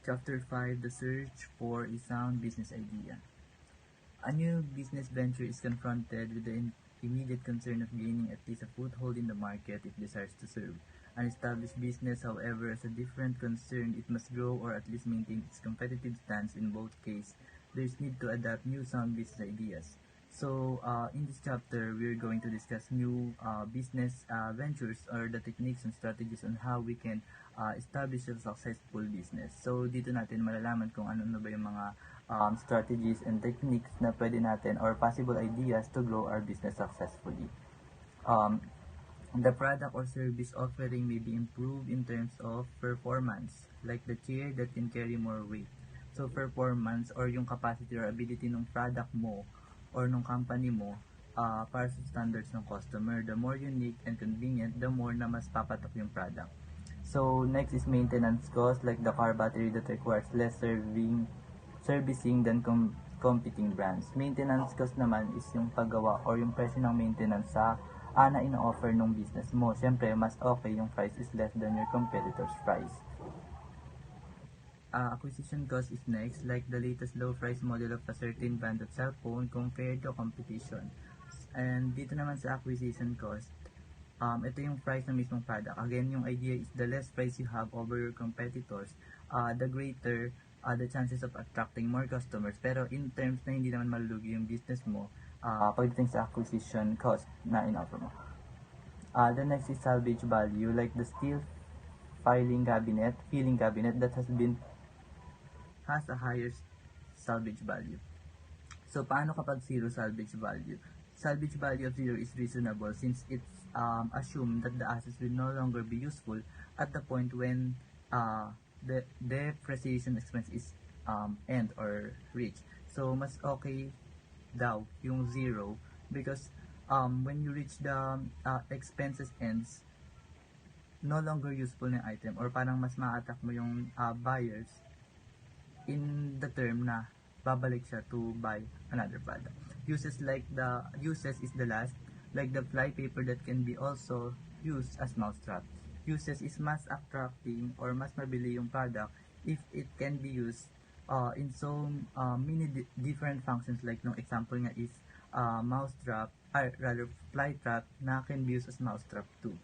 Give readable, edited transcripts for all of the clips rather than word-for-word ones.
Chapter 5: The Search for a Sound Business Idea. A new business venture is confronted with the immediate concern of gaining at least a foothold in the market it desires to serve. An established business, however, has a different concern. It must grow or at least maintain its competitive stance. In both cases, there is need to adapt new sound business ideas. So, in this chapter, we're going to discuss new business ventures or the techniques and strategies on how we can establish a successful business. So, dito natin malalaman kung ano na ba yung mga strategies and techniques na pwede natin or possible ideas to grow our business successfully. The product or service offering may be improved in terms of performance, like the chair that can carry more weight. So, performance or yung capacity or ability ng product mo or ng company mo para sa standards ng customer. The more unique and convenient, the more na mas papatok yung product. So, next is maintenance cost, like the car battery that requires less servicing than competing brands. Maintenance cost naman is yung paggawa or yung presyo ng maintenance sa na ino-offer ng business mo. Siyempre, mas okay yung price is less than your competitor's price. Acquisition cost is next, like the latest low price model of a certain brand of cellphone compared to competition. And dito naman sa acquisition cost, ito yung price ng mismong product. Again, yung idea is the less price you have over your competitors, the greater the chances of attracting more customers. Pero in terms na hindi naman malulugi yung business mo, pagdating sa acquisition cost na in-offer mo. The next is salvage value, like the steel filing cabinet that has a higher salvage value. So, paano kapag zero salvage value? Salvage value of zero is reasonable since it's assumed that the assets will no longer be useful at the point when the depreciation expense is end or reach. So, mas okay daw yung zero because when you reach the expenses ends, no longer useful na item or parang mas ma-attack mo yung buyers in the term na babalik siya to buy another product. Uses is the last, like the fly paper that can be also used as mousetrap. Uses is mas attracting or mas mabili yung product if it can be used in so many different functions, like nung example nga is mousetrap, or rather fly trap na can be used as mousetrap too.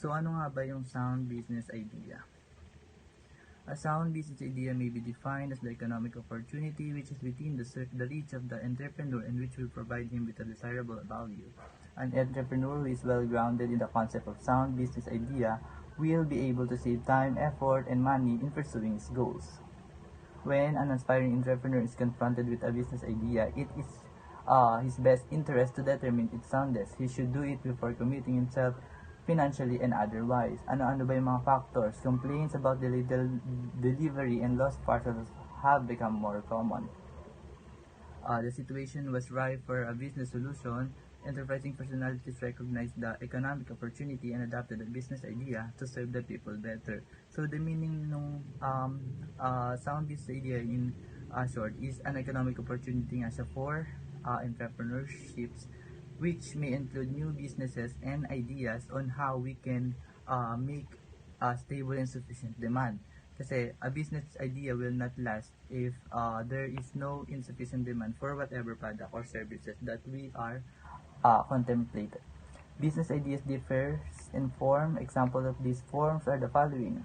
So ano nga ba yung sound business idea? A sound business idea may be defined as the economic opportunity which is within the reach of the entrepreneur and which will provide him with a desirable value. An entrepreneur who is well grounded in the concept of sound business idea will be able to save time, effort, and money in pursuing his goals. When an aspiring entrepreneur is confronted with a business idea, it is his best interest to determine its soundness. He should do it before committing himself financially and otherwise. Ano-ano ba yung mga factors? Complaints about the delivery and lost parcels have become more common. The situation was ripe for a business solution. Enterprising personalities recognized the economic opportunity and adopted a business idea to serve the people better. So the meaning ng sound business idea in short is an economic opportunity nga siya for entrepreneurships, which may include new businesses and ideas on how we can make a stable and sufficient demand. Kasi a business idea will not last if there is no insufficient demand for whatever product or services that we are contemplated. Business ideas differ in form. Examples of these forms are the following.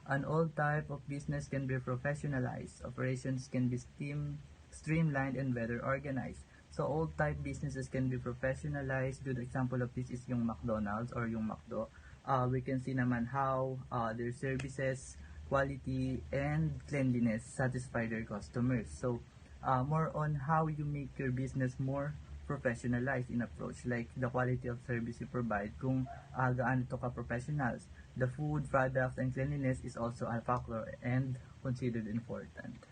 An old type of business can be professionalized. Operations can be streamlined and better organized. So, old type businesses can be professionalized. Good example of this is yung McDonald's or yung McDo. We can see naman how their services, quality, and cleanliness satisfy their customers. So, more on how you make your business more professionalized in approach, like the quality of service you provide, kung gaano to ka-professionals. The food, products, and cleanliness is also a factor and considered important.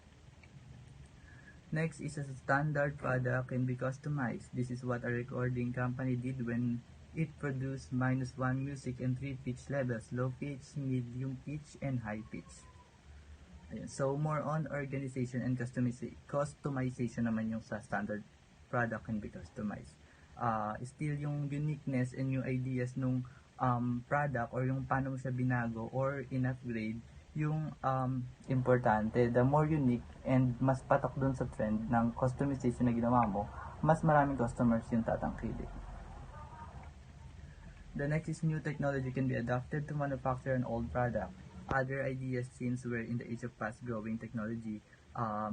Next is a standard product can be customized. This is what a recording company did when it produced -1 music and 3 pitch levels, low pitch, medium pitch, and high pitch. Ayan. So, more on organization and customization naman yung sa standard product can be customized. Still yung uniqueness and yung ideas nung product or yung paano mo siya binago or in-upgrade yung importante, the more unique and mas patok dun sa trend ng customization na ginawa mo, mas maraming customers yung tatangkilik. The next is new technology can be adapted to manufacture an old product. Other ideas, since we're in the age of fast-growing technology,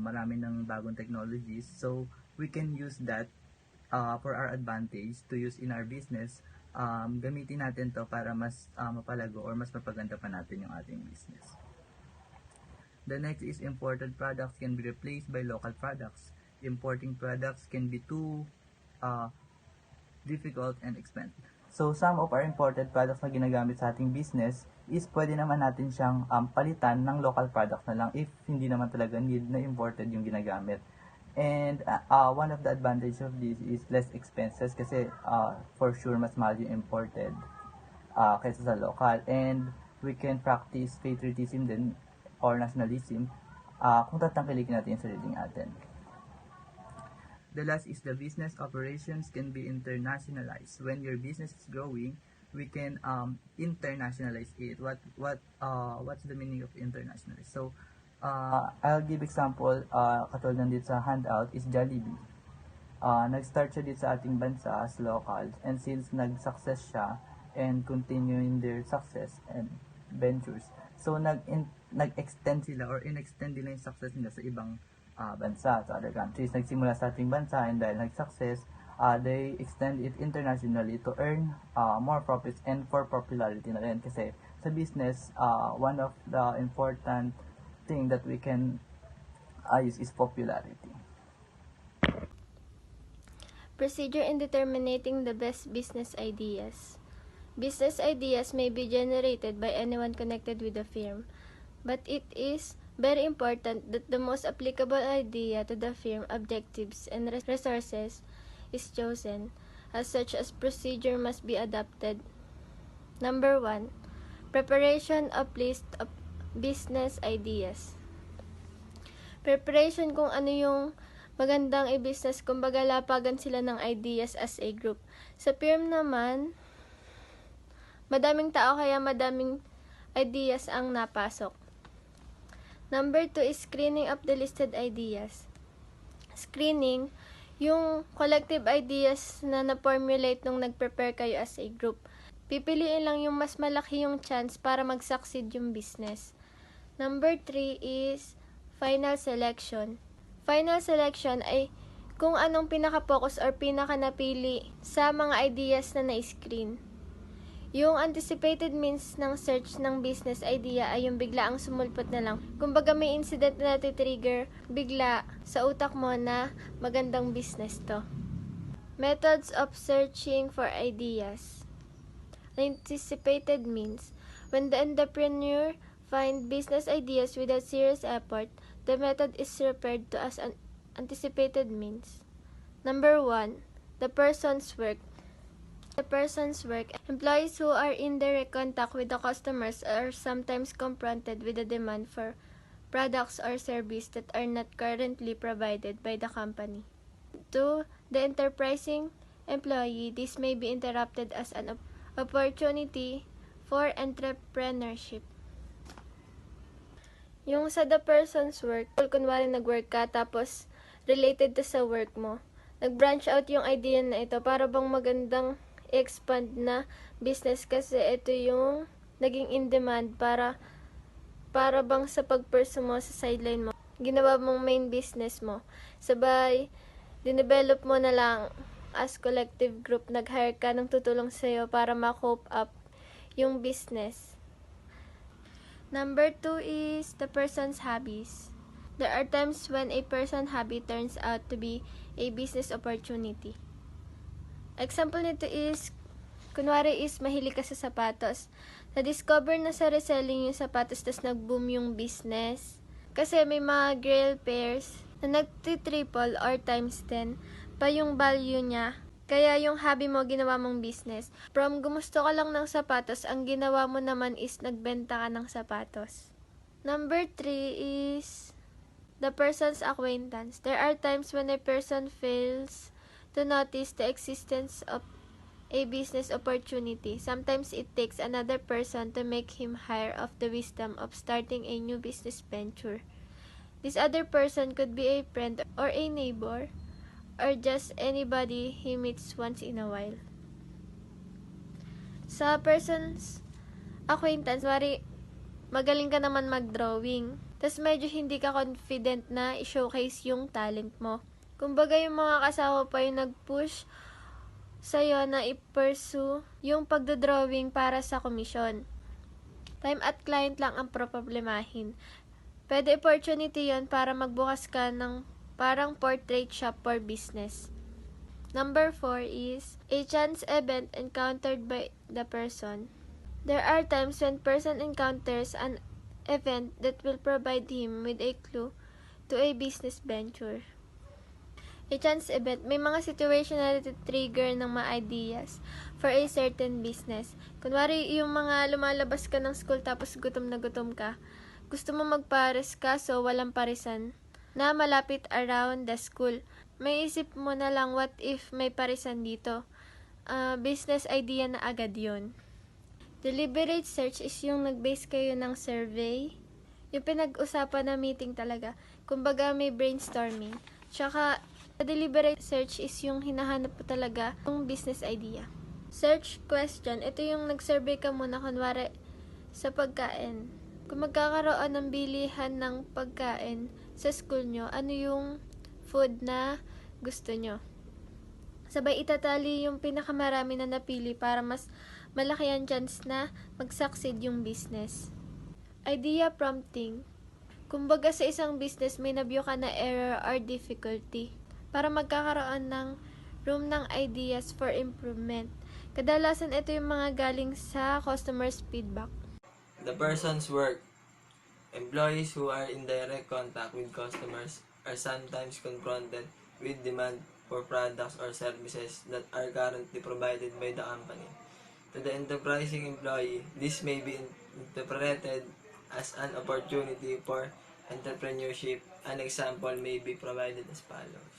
marami ng bagong technologies, so we can use that for our advantage to use in our business. Gamitin natin to para mas mapalago or mas mapaganda pa natin yung ating business. The next is imported products can be replaced by local products. Importing products can be too difficult and expensive. So, some of our imported products na ginagamit sa ating business is pwede naman natin siyang palitan ng local product na lang if hindi naman talaga need na imported yung ginagamit. And one of the advantage of this is less expenses kasi for sure mas mahal yung imported kaysa sa local. And we can practice patriotism din or nationalism kung tatangkilikin natin yung sariling atin. The last is the business operations can be internationalized. When your business is growing, we can internationalize it. What's the meaning of internationalize? So, I'll give example, katulad nandito sa handout is Jollibee. Nag-start siya dito sa ating bansa as local, and since nag-success siya and continuing their success and ventures, so nag-extend sila or in-extend nila yung success nila sa ibang bansa, sa other countries. Nagsimula sa ating bansa and dahil nag-success, they extend it internationally to earn more profits and for popularity na rin. Kasi sa business, one of the important thing that we can use is popularity. Procedure in determining the best business ideas. Business ideas may be generated by anyone connected with the firm, but it is very important that the most applicable idea to the firm objectives and resources is chosen. As such, as procedure must be adopted. Number 1. Preparation of list of business ideas. Preparation kung ano yung magandang i-business, kumbaga lapagan sila ng ideas as a group. Sa firm naman, madaming tao kaya madaming ideas ang napasok. Number 2 is screening of the listed ideas. Screening, yung collective ideas na na-formulate nung nag-prepare kayo as a group. Pipiliin lang yung mas malaki yung chance para mag-succeed yung business. Number 3 is final selection. Final selection ay kung anong pinaka-focus or pinaka-napili sa mga ideas na na-screen. Yung anticipated means ng search ng business idea ay yung bigla ang sumulpot na lang. Kumbaga may incident na natitrigger bigla sa utak mo na magandang business to. Methods of searching for ideas. Anticipated means when the entrepreneur find business ideas without serious effort, the method is referred to as an anticipated means. Number 1, the person's work. The person's work. Employees who are in direct contact with the customers are sometimes confronted with the demand for products or services that are not currently provided by the company. 2. The enterprising employee. This may be interpreted as an opportunity for entrepreneurship. Yung sa the person's work, kunwari nag-work ka tapos related to sa work mo, nag-branch out yung idea na ito para bang magandang expand na business kasi ito yung naging in demand para bang sa pag-pursue mo sa sideline mo. Ginawa mong main business mo. Sabay, dinevelop mo na lang as collective group. Nag-hire ka ng tutulong sa'yo para ma-cope up yung business. Number 2 is the person's hobbies. There are times when a person's hobby turns out to be a business opportunity. Example nito is, kunwari is mahilig ka sa sapatos. Na-discover na sa reselling yung sapatos, tas nag-boom yung business. Kasi may mga grail pairs na nagti-triple or times 10 pa yung value niya. Kaya yung hobby mo, ginawa mong business. From gumusto ka lang ng sapatos, ang ginawa mo naman is nagbenta ka ng sapatos. Number 3 is the person's acquaintance. There are times when a person fails to notice the existence of a business opportunity. Sometimes it takes another person to make him hire of the wisdom of starting a new business venture. This other person could be a friend or a neighbor or just anybody he meets once in a while. Sa person's acquaintance, magaling ka naman mag-drawing. Tapos medyo hindi ka confident na i-showcase yung talent mo. Kumbaga yung mga kasama pa yung nag-push sa'yo na i-pursue yung pagdodrawing para sa komisyon. Time at client lang ang problemahin. Pwede opportunity yon para magbukas ka ng parang portrait shop for business. Number 4 is a chance event encountered by the person. There are times when person encounters an event that will provide him with a clue to a business venture. A chance event, may mga situation na trigger ng mga ideas for a certain business. Kunwari, yung mga lumalabas ka ng school tapos gutom na gutom ka. Gusto mo magpares ka so walang parisan na malapit around the school. May isip mo na lang, what if may parisan dito? Business idea na agad yon. Deliberate search is yung nag-base kayo ng survey. Yung pinag-usapan na meeting talaga. Kumbaga may brainstorming. Tsaka, deliberate search is yung hinahanap po talaga yung business idea. Search question, ito yung nag-survey ka muna kunwari sa pagkain. Kung magkakaroon ng bilihan ng pagkain sa school nyo, ano yung food na gusto nyo? Sabay itatali yung pinakamarami na napili para mas malaki ang chance na mag-succeed yung business. Idea prompting. Kumbaga sa isang business may nabyo ka na error or difficulty para magkakaroon ng room ng ideas for improvement. Kadalasan ito yung mga galing sa customer's feedback. The person's work. Employees who are in direct contact with customers are sometimes confronted with demand for products or services that are currently provided by the company. To the enterprising employee, this may be interpreted as an opportunity for entrepreneurship. An example may be provided as follows.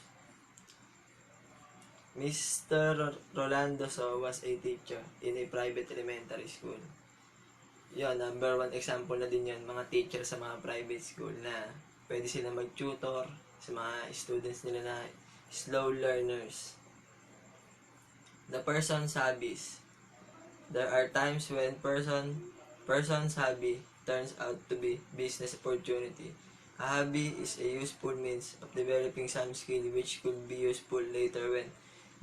Mr. Rolando So was a teacher in a private elementary school. Yun, number 1 example na din yun, mga teacher sa mga private school na pwede sila mag-tutor sa mga students nila na slow learners. The person's hobbies. There are times when person's hobby turns out to be business opportunity. A hobby is a useful means of developing some skill which could be useful later when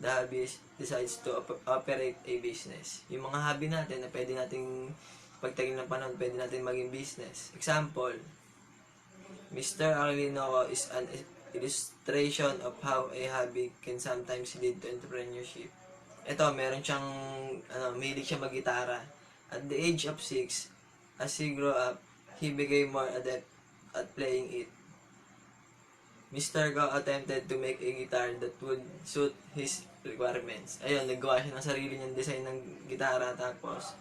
the hobby decides to operate a business. Yung mga hobby natin na pwede nating pagtagin ng panahon, pwede natin maging business. Example, Mr. Aquilino is an illustration of how a hobby can sometimes lead to entrepreneurship. Ito, meron siyang, mahilig siya mag-gitara. At the age of 6, as he grew up, he became more adept at playing it. Mr. Go attempted to make a guitar that would suit his requirements. Ayun, naggawa siya ng sarili niyang design ng gitara. Tapos,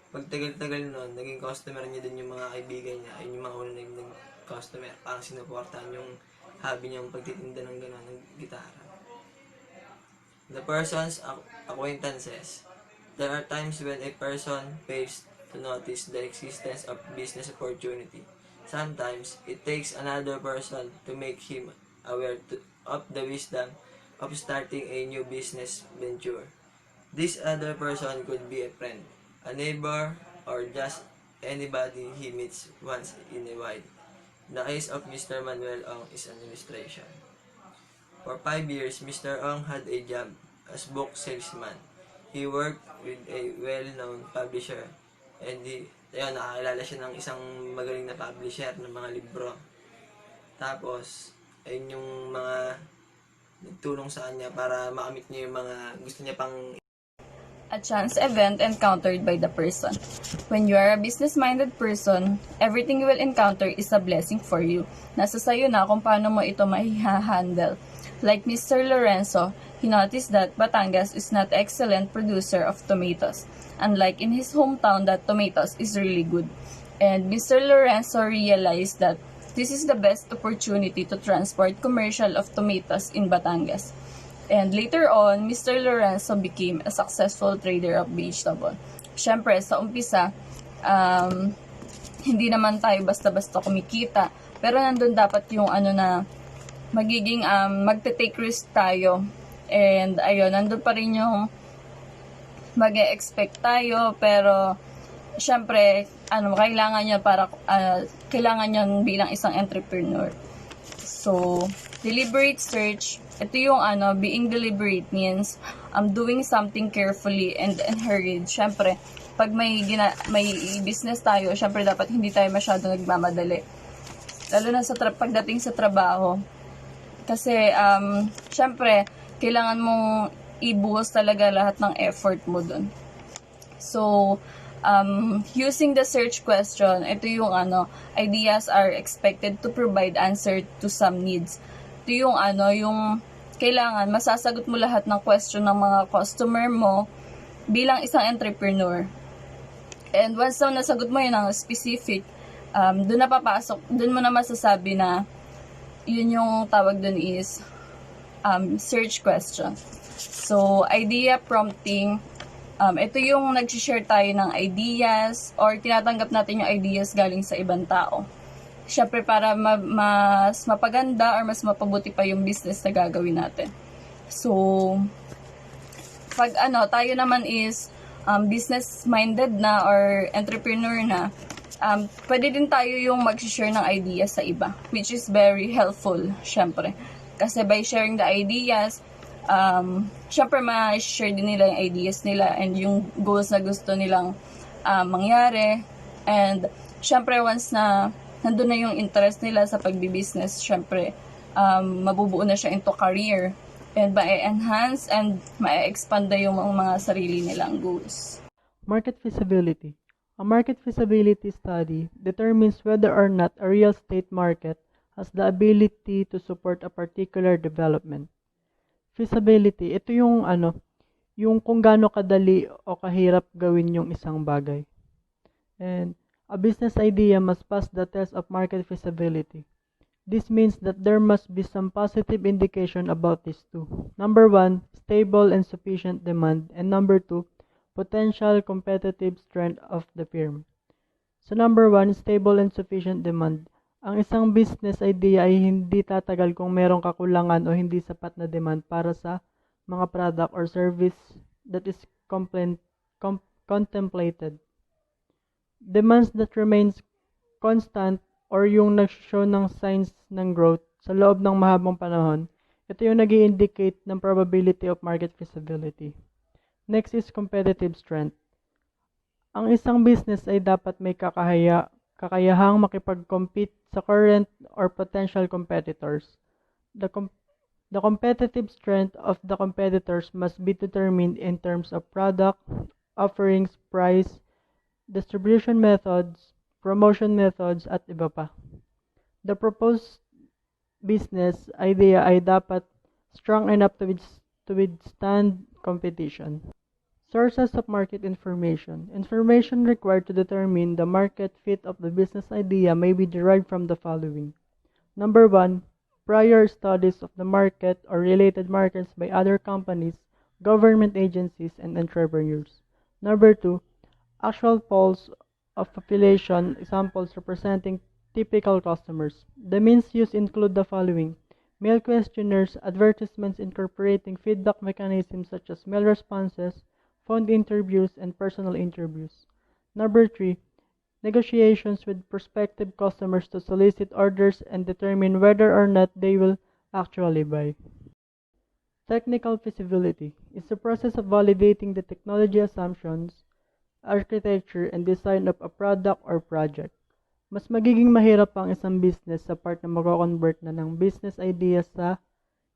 pagtagal-tagal nun, naging customer niya din yung mga kaibigan niya. Ayun yung mga unang naging customer. Parang sinuportahan yung hobby niyang pagtitinda ng gano'n, ng gitara. The person's acquaintances. There are times when a person fails to notice the existence of business opportunity. Sometimes, it takes another person to make him aware of the wisdom of starting a new business venture. This other person could be a friend, a neighbor, or just anybody he meets once in a while. The case of Mr. Manuel Ong is an illustration. For 5 years, Mr. Ong had a job as book salesman. He worked with a well-known publisher and nakakilala siya ng isang magaling na publisher ng mga libro. Tapos, ayun yung mga nagtulong sa kanya para makamit niya yung mga gusto niya pang. A chance event encountered by the person. When you are a business-minded person, everything you will encounter is a blessing for you. Nasa sayo na kung paano mo ito mahihandle. Like Mr. Lorenzo, he noticed that Batangas is not excellent producer of tomatoes, unlike in his hometown that tomatoes is really good. And Mr. Lorenzo realized that this is the best opportunity to transport commercial of tomatoes in Batangas. And later on, Mr. Lorenzo became a successful trader of vegetable. Siyempre, sa umpisa, hindi naman tayo basta-basta kumikita. Pero nandun dapat yung magiging magte-take risk tayo. And ayun, nandun pa rin yung mag-expect tayo, pero syempre, kailangan niya kailangan niya bilang isang entrepreneur. So, deliberate search, ito yung being deliberate means doing something carefully and hurried. Syempre, pag may business tayo, syempre dapat hindi tayo masyado nagmamadali. Lalo na pagdating sa trabaho. Kasi, syempre, kailangan mong ibuhos talaga lahat ng effort mo dun. So, using the search question, ito yung ideas are expected to provide answer to some needs. Ito yung yung kailangan masasagot mo lahat ng question ng mga customer mo bilang isang entrepreneur. And once na nasagot mo yun ang specific, doon mo na masasabi na yun yung tawag dun is search question. So, idea prompting, ito yung nag-share tayo ng ideas or tinatanggap natin yung ideas galing sa ibang tao. Syempre para mas mapaganda or mas mapabuti pa yung business na gagawin natin. So, pag tayo naman is business-minded na or entrepreneur na, pwede din tayo yung mag-share ng ideas sa iba, which is very helpful, syempre. Kasi by sharing the ideas, syempre ma-share din nila yung ideas nila and yung goals na gusto nilang mangyari. And syempre once na nandun na yung interest nila sa pagbi-business, syempre mabubuo na siya into career and ma-enhance and ma-expand na yung mga sarili nilang goals. Market feasibility. A market feasibility study determines whether or not a real estate market has the ability to support a particular development. Feasibility, ito yung yung kung gaano kadali o kahirap gawin yung isang bagay. And a business idea must pass the test of market feasibility. This means that there must be some positive indication about these two. Number 1, stable and sufficient demand, and number 2, potential competitive strength of the firm. So number 1, stable and sufficient demand. Ang isang business idea ay hindi tatagal kung merong kakulangan o hindi sapat na demand para sa mga product or service that is contemplated. Demands that remains constant or yung nag-show ng signs ng growth sa loob ng mahabang panahon, ito yung nag-i-indicate ng probability of market feasibility. Next is competitive strength. Ang isang business ay dapat may kakayahang makipag-compete sa current or potential competitors. The competitive strength of the competitors must be determined in terms of product, offerings, price, distribution methods, promotion methods, at iba pa. The proposed business idea ay dapat strong enough to withstand competition. Sources of market information. Information required to determine the market fit of the business idea may be derived from the following. Number 1, prior studies of the market or related markets by other companies, government agencies, and entrepreneurs. Number 2, actual polls of population samples representing typical customers. The means used include the following: mail questionnaires, advertisements incorporating feedback mechanisms such as mail responses, phone interviews, and personal interviews. Number 3, negotiations with prospective customers to solicit orders and determine whether or not they will actually buy. Technical feasibility is the process of validating the technology assumptions, architecture, and design of a product or project. Mas magiging mahirap ang isang business sa part na mako-convert na ng business idea sa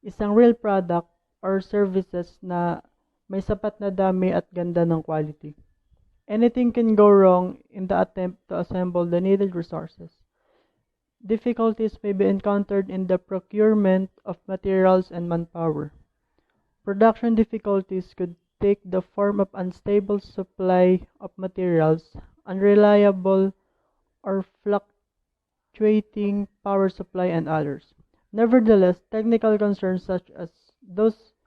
isang real product or services na may sapat na dami at ganda ng quality. Anything can go wrong in the attempt to assemble the needed resources. Difficulties may be encountered in the procurement of materials and manpower. Production difficulties could take the form of unstable supply of materials, unreliable or fluctuating power supply, and others. Nevertheless, technical concerns such as those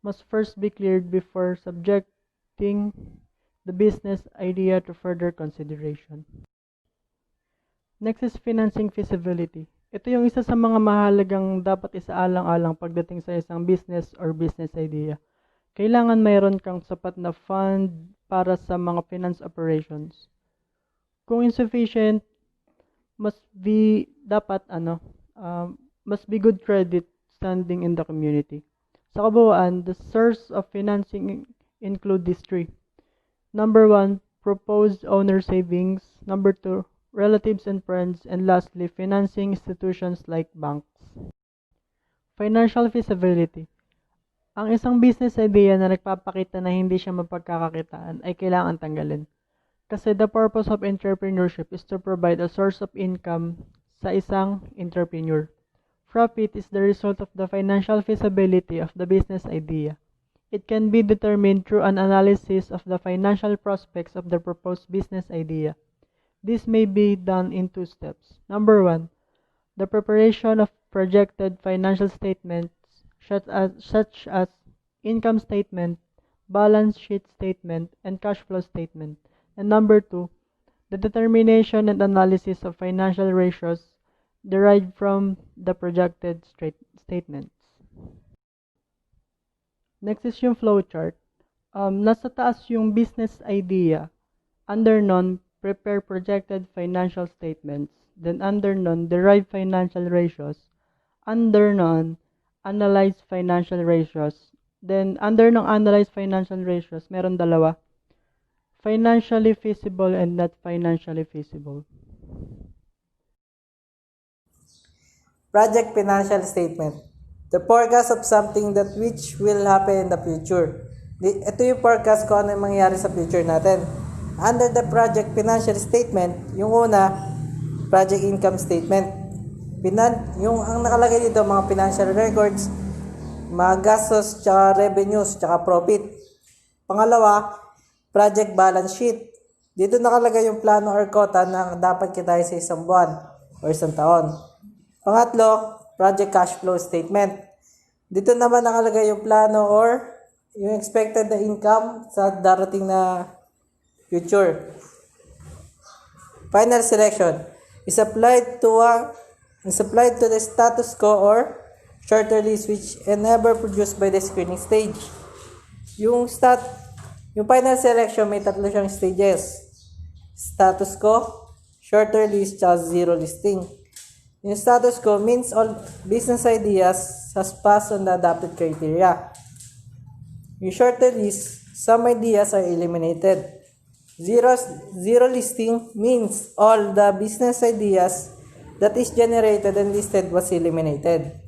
must first be cleared before subjecting the business idea to further consideration. Next is financing feasibility. Ito yung isa sa mga mahalagang dapat isaalang-alang pagdating sa isang business or business idea. Kailangan mayroon kang sapat na fund para sa mga finance operations. Kung insufficient, must be good credit standing in the community. Sa kabuuan, the source of financing include these three. Number 1, proposed owner savings. Number 2, relatives and friends. And lastly, financing institutions like banks. Financial feasibility. Ang isang business idea na nagpapakita na hindi siya mapagkakakitaan ay kailangan tanggalin. Kasi the purpose of entrepreneurship is to provide a source of income sa isang entrepreneur. Profit is the result of the financial feasibility of the business idea. It can be determined through an analysis of the financial prospects of the proposed business idea. This may be done in 2 steps. Number 1, the preparation of projected financial statements such as income statement, balance sheet statement, and cash flow statement. And number 2, the determination and analysis of financial ratios derived from the projected statements. Next is yung flowchart. Nasa taas yung business idea. Under none, prepare projected financial statements. Then under none, derive financial ratios. Under none, analyze financial ratios. Then under nung analyze financial ratios, meron dalawa. Financially feasible and not financially feasible. Project financial statement. The forecast of something that which will happen in the future. Ito yung forecast ko ano yung mangyayari sa future natin. Under the project financial statement, yung una, project income statement. Yung ang nakalagay dito, mga financial records, mga gastos, tsaka revenues, tsaka profit. Pangalawa, project balance sheet. Dito nakalagay yung plano or quota na dapat kitain sa isang buwan o isang taon. Pangatlo, project cash flow statement. Dito naman nakalagay yung plano or yung expected na income sa darating na future. Final selection is applied to the status quo or shorter list which never produced by the screening stage. Yung final selection may 3 siyang stages. Status quo, shorter list, zero listing. Yung status quo means all business ideas has passed on the adopted criteria. Yung shorter list, some ideas are eliminated. Zero listing means all the business ideas that is generated and listed was eliminated.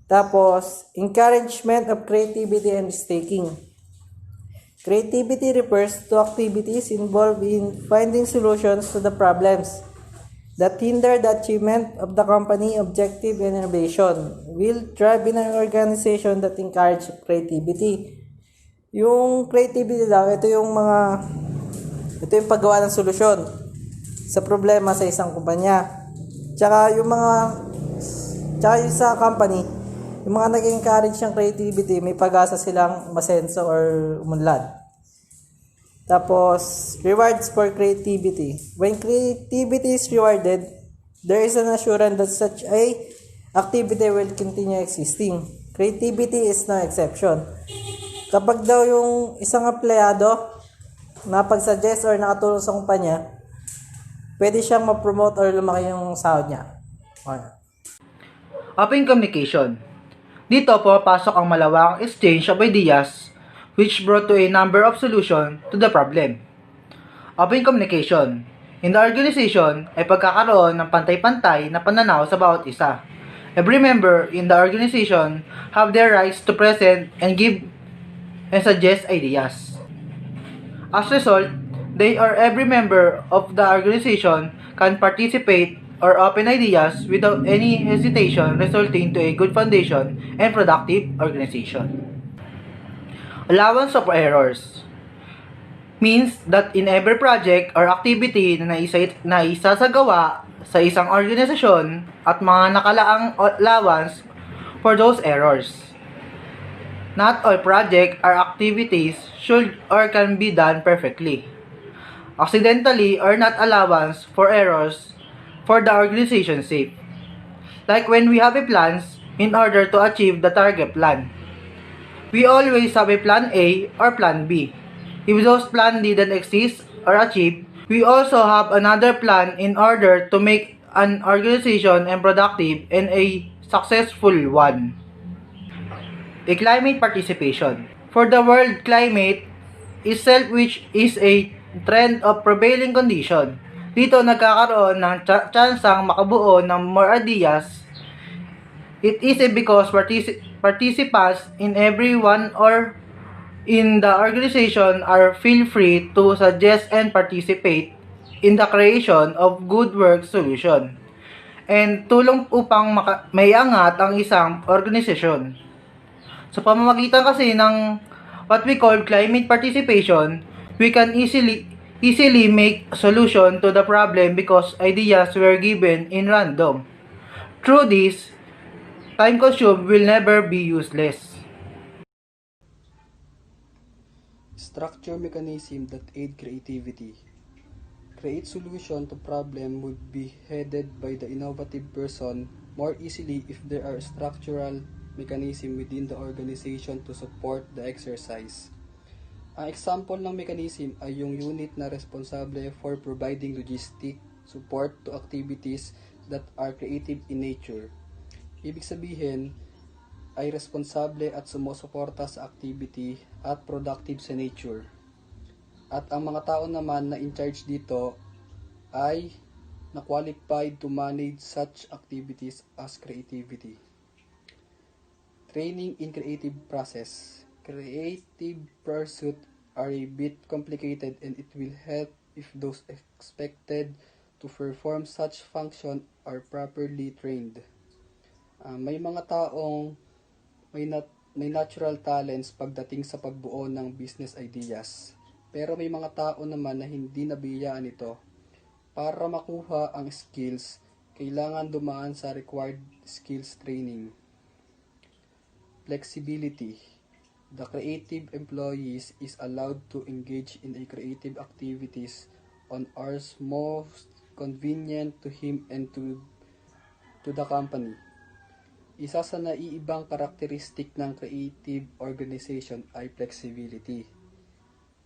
Tapos, encouragement of creativity and risk-taking. Creativity refers to activities involved in finding solutions to the problems that hinder the achievement of the company objective and innovation will thrive in an organization that encourage creativity. Yung creativity lang, ito yung paggawa ng solusyon sa problema sa isang kumpanya. Tsaka yung sa company, yung mga nag-encourage ng creativity, may pag-asa silang masenso or umunlad. Tapos, rewards for creativity. When creativity is rewarded, there is an assurance that such a activity will continue existing. Creativity is no exception. Kapag daw yung isang empleyado napag-suggest or nakatulong sa kumpanya, pwede siyang ma-promote or lumaki yung sahod niya. Open communication. Dito pumapasok ang malawakang exchange of ideas which brought to a number of solutions to the problem. Open communication. In the organization ay pagkakaroon ng pantay-pantay na pananaw sa bawat isa. Every member in the organization have their rights to present and give and suggest ideas. As a result, every member of the organization can participate or open ideas without any hesitation, resulting to a good foundation and productive organization. Allowance of errors means that in every project or activity na isasagawa sa isang organisasyon at mga nakalaang allowance for those errors. Not all projects or activities should or can be done perfectly, accidentally or not allowance for errors for the organization's sake. Like when we have a plans in order to achieve the target plan. We always have a plan A or plan B. If those plans didn't exist or achieve, we also have another plan in order to make an organization and productive and a successful one. A climate participation. For the world climate itself which is a trend of prevailing condition. Dito nagkakaroon ng tsansang makabuo ng more ideas. It is because participants in every one or in the organization are feel free to suggest and participate in the creation of good work solution and tulong upang maiangat ang isang organisasyon. Sa pamamagitan kasi ng what we call climate participation, we can easily make solution to the problem because ideas were given in random. Through this, time consumed will never be useless. Structure mechanism that aid creativity. Create solution to problem would be headed by the innovative person more easily if there are structural mechanism within the organization to support the exercise. Ang example ng mechanism ay yung unit na responsable for providing logistic support to activities that are creative in nature. Ibig sabihin, ay responsable at sumusuporta sa activity at productive sa nature. At ang mga tao naman na in charge dito ay na-qualified to manage such activities as creativity. Training in creative process. Creative pursuit are a bit complicated and it will help if those expected to perform such function are properly trained. May mga taong may natural talents pagdating sa pagbuo ng business ideas. Pero may mga tao naman na hindi nabiyayaan ito. Para makuha ang skills, kailangan dumaan sa required skills training. Flexibility. The creative employees is allowed to engage in a creative activities on hours most convenient to him and to the company. Isa sa naiibang karakteristik ng creative organization ay flexibility.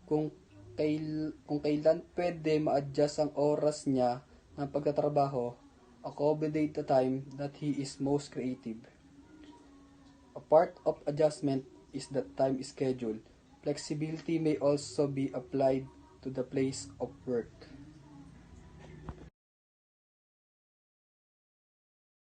Kung kailan pwede ma-adjust ang oras niya ng pagtatrabaho, accommodate the time that he is most creative. A part of adjustment is the time schedule. Flexibility may also be applied to the place of work.